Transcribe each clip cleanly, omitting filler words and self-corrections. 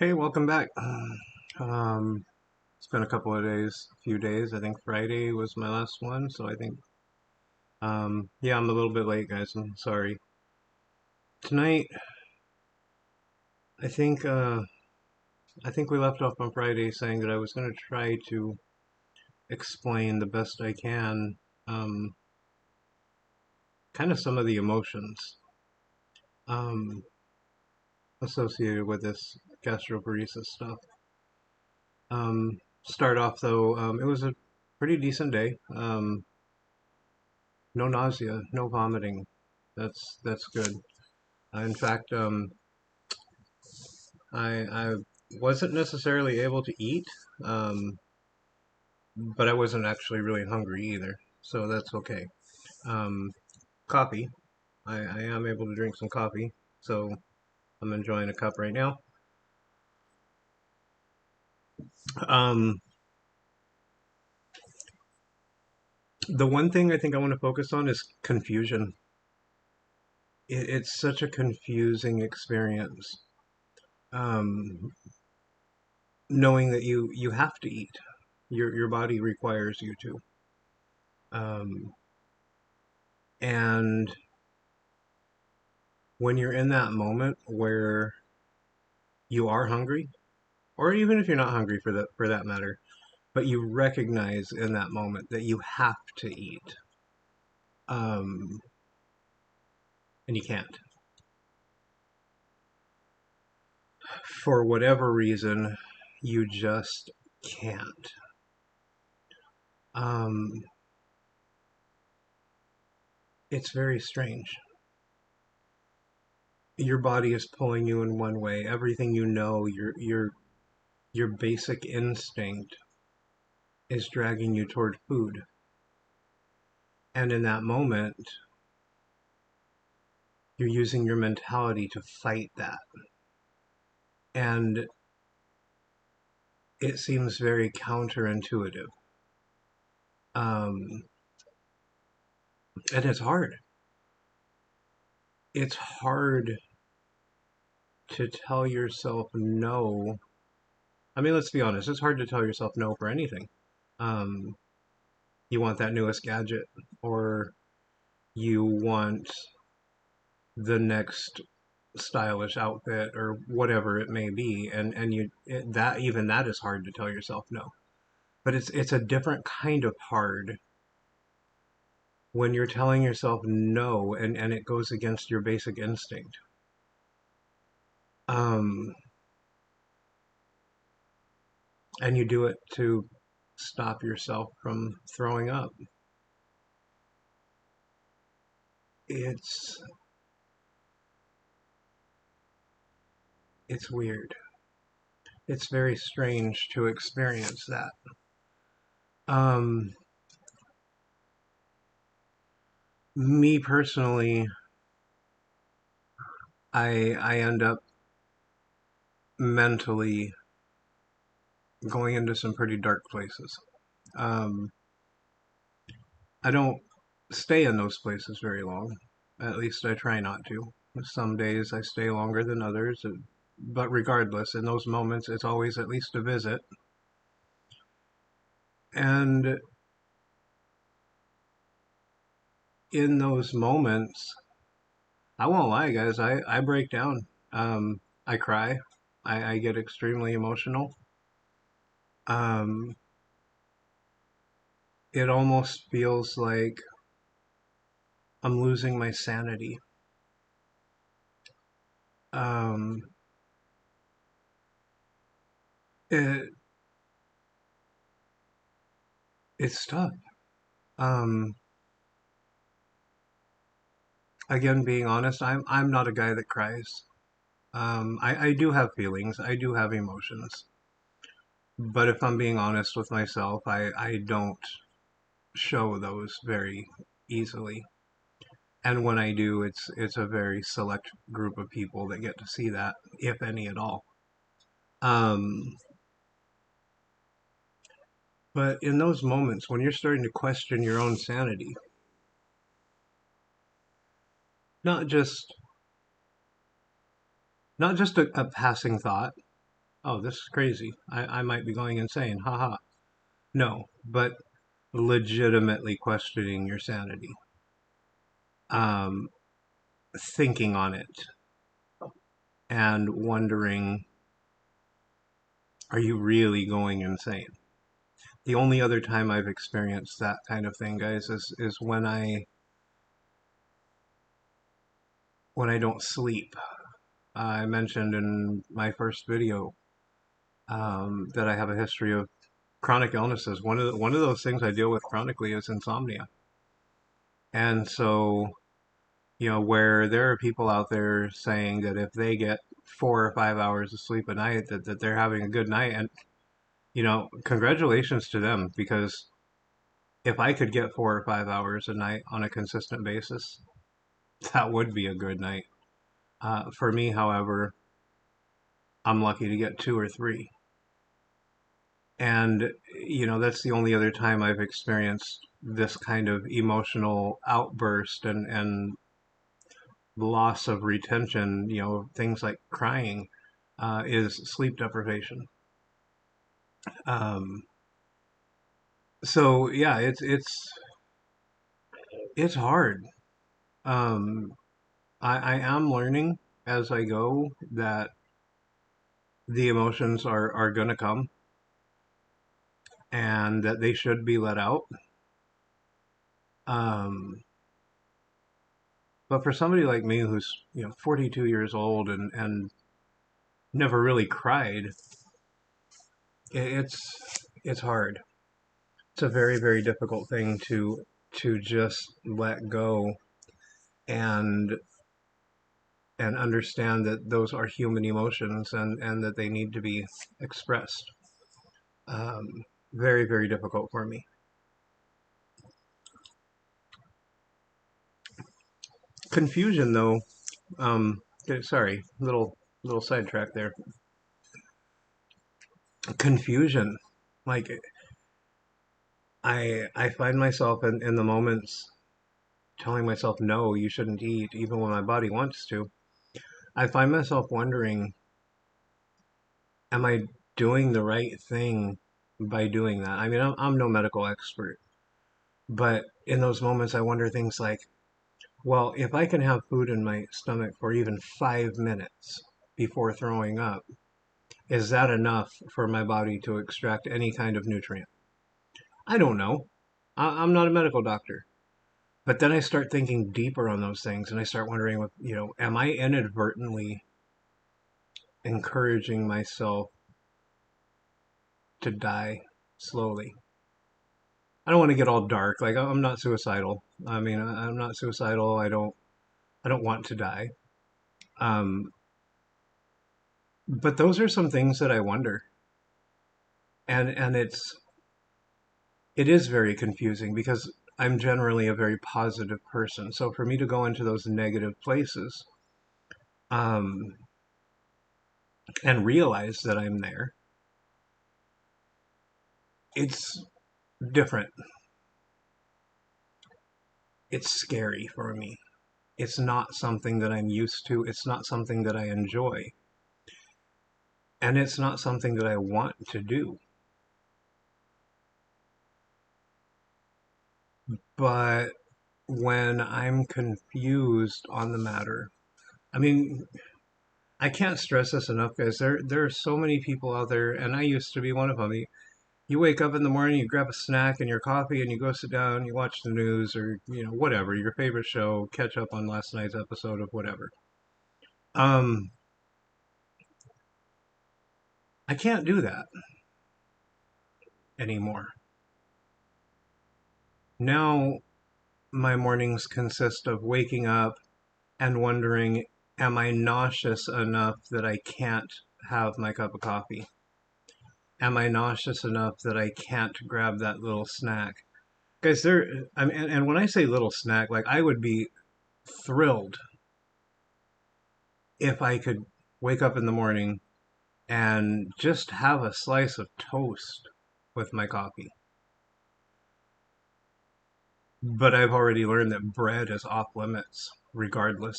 Hey, welcome back. Um, it's been a couple of days, few days. I think Friday was my last one, so I think, yeah, I'm a little bit late, guys. I'm sorry. Tonight, I think, uh, I think we left off on Friday saying that I was going to try to explain the best I can, um, kind of some of the emotions, um, associated with this gastroparesis stuff. Um, Start off though, it was a pretty decent day. No nausea, no vomiting. That's good. In fact, I wasn't necessarily able to eat, um, but I wasn't actually really hungry either, so that's okay. Um, Coffee. I am able to drink some coffee, so I'm enjoying a cup right now. Um, the one thing I think I want to focus on is confusion. It's such a confusing experience, um, knowing that you have to eat. Your body requires you to. Um, and when you're in that moment where you are hungry, or even if you're not hungry for that matter, but you recognize in that moment that you have to eat, um, and you can't for whatever reason, you just can't. Um, it's very strange. Your body is pulling you in one way. Everything you know, your basic instinct is dragging you toward food. And in that moment, you're using your mentality to fight that. And it seems very counterintuitive. Um, and it's hard. It's hard to tell yourself no. I mean, let's be honest, it's hard to tell yourself no for anything. Um, you want that newest gadget, or you want the next stylish outfit, or whatever it may be, and that even that is hard to tell yourself no. But it's a different kind of hard when you're telling yourself no and it goes against your basic instinct. Um, and you do it to stop yourself from throwing up. It's it's weird. It's very strange to experience that. Um, Me personally, I end up mentally going into some pretty dark places. Um, I don't stay in those places very long. At least I try not to. Some days I stay longer than others, but regardless, in those moments, it's always at least a visit. And in those moments, I won't lie, guys, I break down. I cry. I get extremely emotional. Um, it almost feels like I'm losing my sanity. Um, it, it's tough. Um, Again, being honest, I'm not a guy that cries. I do have feelings. I do have emotions. But if I'm being honest with myself, I don't show those very easily. And when I do, it's a very select group of people that get to see that, if any at all. Um, but in those moments when you're starting to question your own sanity, not just not just a passing thought, oh, this is crazy. I might be going insane. Haha. No, but legitimately questioning your sanity, um, thinking on it, and wondering, are you really going insane? The only other time I've experienced that kind of thing, guys, is when I don't sleep. I mentioned in my first video that I have a history of chronic illnesses. One of those things I deal with chronically is insomnia, and so where there are people out there saying that if they get 4 or 5 hours of sleep a night, that they're having a good night, and congratulations to them, because if I could get 4 or 5 hours a night on a consistent basis, that would be a good night. For me, however, I'm lucky to get 2 or 3. And, that's the only other time I've experienced this kind of emotional outburst and loss of retention, things like crying, is sleep deprivation. Um, so yeah, it's hard. Um, I am learning as I go that the emotions are going to come and that they should be let out. Um, but for somebody like me who's 42 years old and never really cried, it's hard. It's a very, very difficult thing to just let go and understand that those are human emotions and that they need to be expressed. Um, very, very difficult for me. Confusion, though. Sorry, little sidetrack there. Confusion, like I find myself in the moments telling myself no, you shouldn't eat, even when my body wants to. I find myself wondering, am I doing the right thing by doing that? I mean, I'm no medical expert, but in those moments, I wonder things like, well, if I can have food in my stomach for even 5 minutes before throwing up, is that enough for my body to extract any kind of nutrient? I don't know. I'm not a medical doctor. But then I start thinking deeper on those things and I start wondering, am I inadvertently encouraging myself to die slowly? I don't want to get all dark. Like, I'm not suicidal. I mean, I'm not suicidal. I don't want to die. Um, but those are some things that I wonder. And it is very confusing because I'm generally a very positive person. So for me to go into those negative places, um, and realize that I'm there, it's different. It's scary for me. It's not something that I'm used to. It's not something that I enjoy. And it's not something that I want to do. But when I'm confused on the matter, I mean, I can't stress this enough, guys. There are so many people out there, and I used to be one of them. You wake up in the morning, you grab a snack and your coffee, and you go sit down, you watch the news or whatever your favorite show, catch up on last night's episode of whatever. Um, I can't do that anymore. Now my mornings consist of waking up and wondering, am I nauseous enough that I can't have my cup of coffee? Am I nauseous enough that I can't grab that little snack? Guys, I mean, and when I say little snack, like I would be thrilled if I could wake up in the morning and just have a slice of toast with my coffee. But I've already learned that bread is off limits, regardless,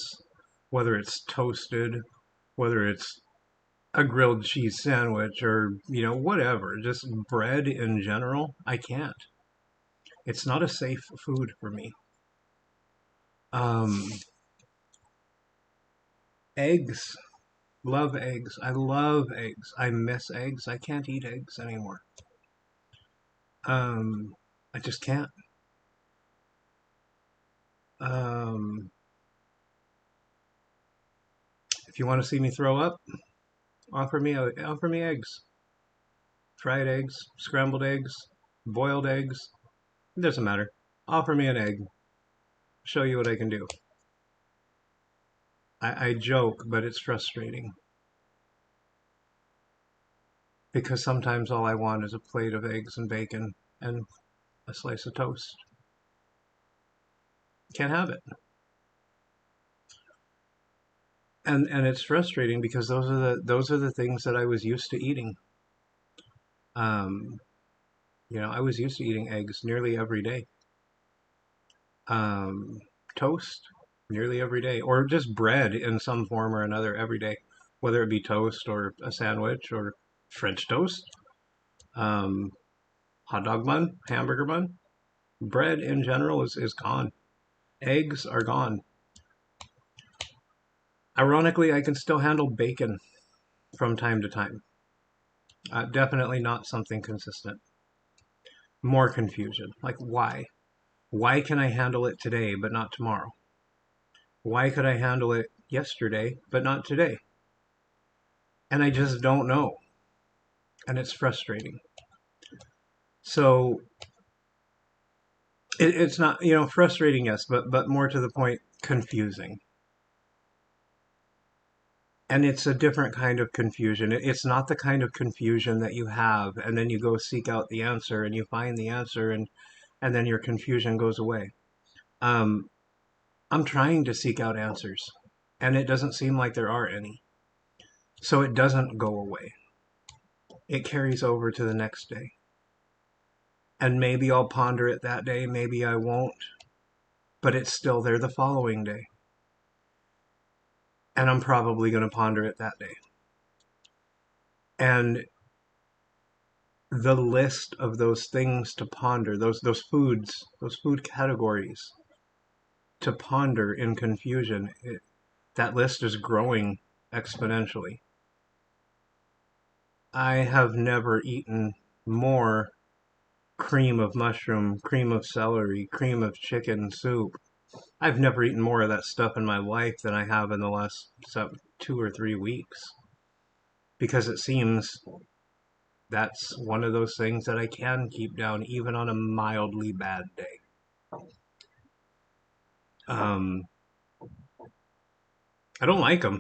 whether it's toasted, whether it's a grilled cheese sandwich or, whatever, just bread in general, I can't. It's not a safe food for me. Um, Eggs. Love eggs. I love eggs. I miss eggs. I can't eat eggs anymore. Um, I just can't. Um, if you want to see me throw up, offer me eggs. Fried eggs, scrambled eggs, boiled eggs. It doesn't matter. Offer me an egg. Show you what I can do. I joke, but it's frustrating because sometimes all I want is a plate of eggs and bacon and a slice of toast. Can't have it. And it's frustrating because those are the things that I was used to eating. Um, I was used to eating eggs nearly every day. Um, Toast nearly every day, or just bread in some form or another every day, whether it be toast or a sandwich or French toast, um, hot dog bun, hamburger bun. Bread in general is gone. Eggs are gone. Ironically, I can still handle bacon from time to time. Definitely not something consistent. More confusion. Like, why? Why can I handle it today but not tomorrow? Why could I handle it yesterday but not today? And I just don't know. And it's frustrating. So it's not, frustrating, yes, but more to the point, confusing. And it's a different kind of confusion. It's not the kind of confusion that you have, and then you go seek out the answer, and you find the answer, and then your confusion goes away. Um, I'm trying to seek out answers, and it doesn't seem like there are any. So it doesn't go away. It carries over to the next day. And maybe I'll ponder it that day, maybe I won't, but it's still there the following day. And I'm probably going to ponder it that day. And the list of those things to ponder, those food categories to ponder in confusion, that list is growing exponentially. I have never eaten more cream of mushroom, cream of celery, cream of chicken soup. I've never eaten more of that stuff in my life than I have in the last 2 or 3 weeks because it seems that's one of those things that I can keep down even on a mildly bad day. Um, I don't like them.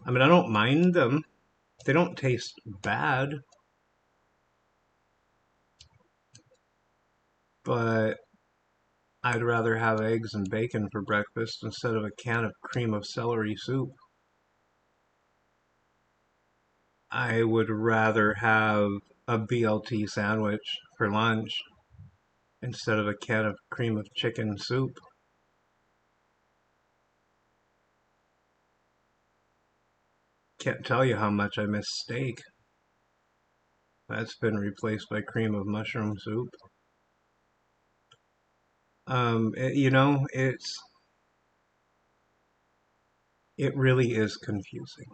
I mean, I don't mind them. They don't taste bad, but I'd rather have eggs and bacon for breakfast instead of a can of cream of celery soup. I would rather have a BLT sandwich for lunch instead of a can of cream of chicken soup. Can't tell you how much I miss steak. That's been replaced by cream of mushroom soup. It really is confusing.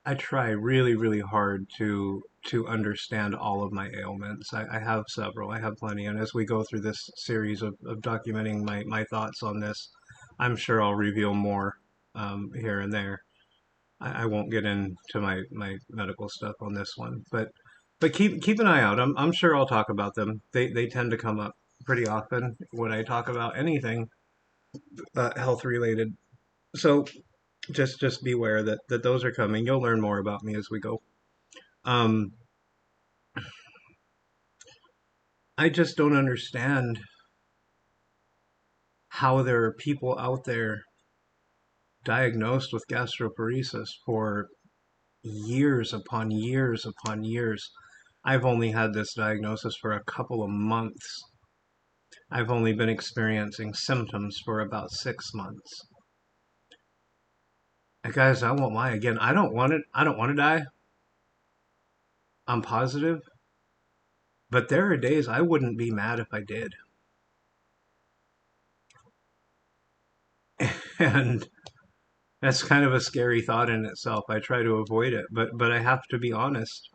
I try really, really hard to understand all of my ailments. I have several. I have plenty. And as we go through this series of documenting my thoughts on this, I'm sure I'll reveal more here and there. I won't get into my medical stuff on this one, but keep an eye out. I'm sure I'll talk about them. They tend to come up pretty often when I talk about anything health related. So just beware that those are coming. You'll learn more about me as we go. Um, I just don't understand how there are people out there diagnosed with gastroparesis for years upon years upon years. I've only had this diagnosis for a couple of months. I've only been experiencing symptoms for about 6 months. Guys, I won't lie again. I don't want it. I don't want to die. I'm positive. But there are days I wouldn't be mad if I did. And that's kind of a scary thought in itself. I try to avoid it, but I have to be honest.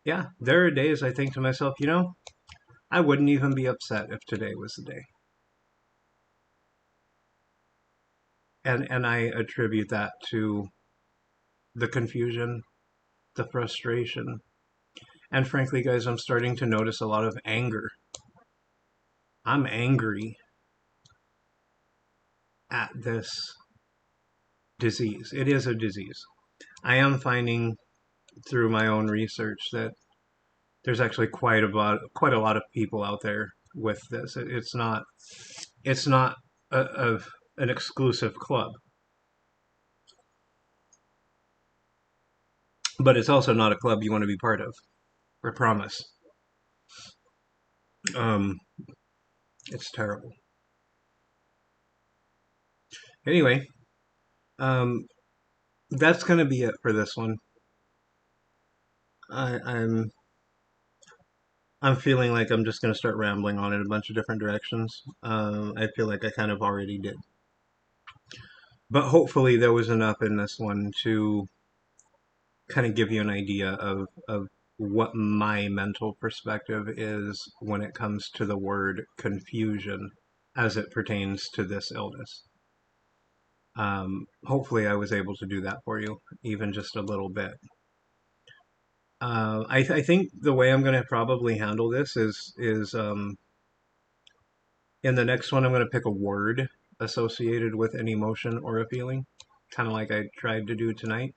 Yeah, there are days I think to myself, I wouldn't even be upset if today was the day. And I attribute that to the confusion, the frustration, and frankly, guys, I'm starting to notice a lot of anger. I'm angry at this disease. It is a disease. I am finding through my own research that there's actually quite a lot of people out there with this. It's not a an exclusive club, but it's also not a club you want to be part of. I promise. Um, it's terrible. Anyway, um, that's gonna be it for this one. I'm feeling like I'm just gonna start rambling on in a bunch of different directions. I feel like I kind of already did, but hopefully there was enough in this one to kind of give you an idea of what my mental perspective is when it comes to the word confusion as it pertains to this illness. Hopefully, I was able to do that for you, even just a little bit. I think the way I'm going to probably handle this is in the next one I'm going to pick a word associated with an emotion or a feeling, kind of like I tried to do tonight,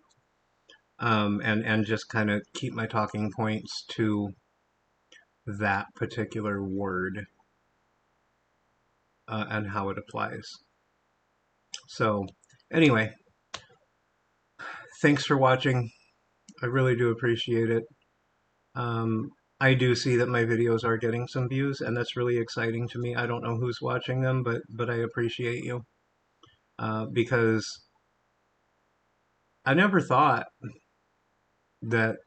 and just kind of keep my talking points to that particular word and how it applies. So, anyway, thanks for watching. I really do appreciate it. Um, I do see that my videos are getting some views, and that's really exciting to me. I don't know who's watching them, but I appreciate you because I never thought that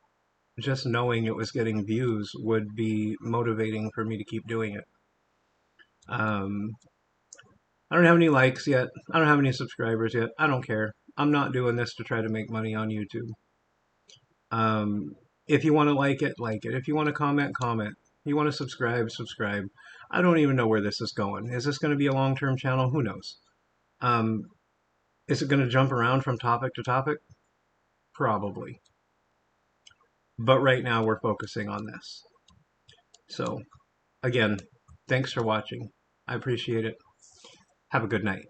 just knowing it was getting views would be motivating for me to keep doing it. Um, I don't have any likes yet. I don't have any subscribers yet. I don't care. I'm not doing this to try to make money on YouTube. Um, if you want to like it, like it. If you want to comment, comment. If you want to subscribe, subscribe. I don't even know where this is going. Is this going to be a long-term channel? Who knows? Um, is it going to jump around from topic to topic? Probably. But right now we're focusing on this. So, again, thanks for watching. I appreciate it. Have a good night.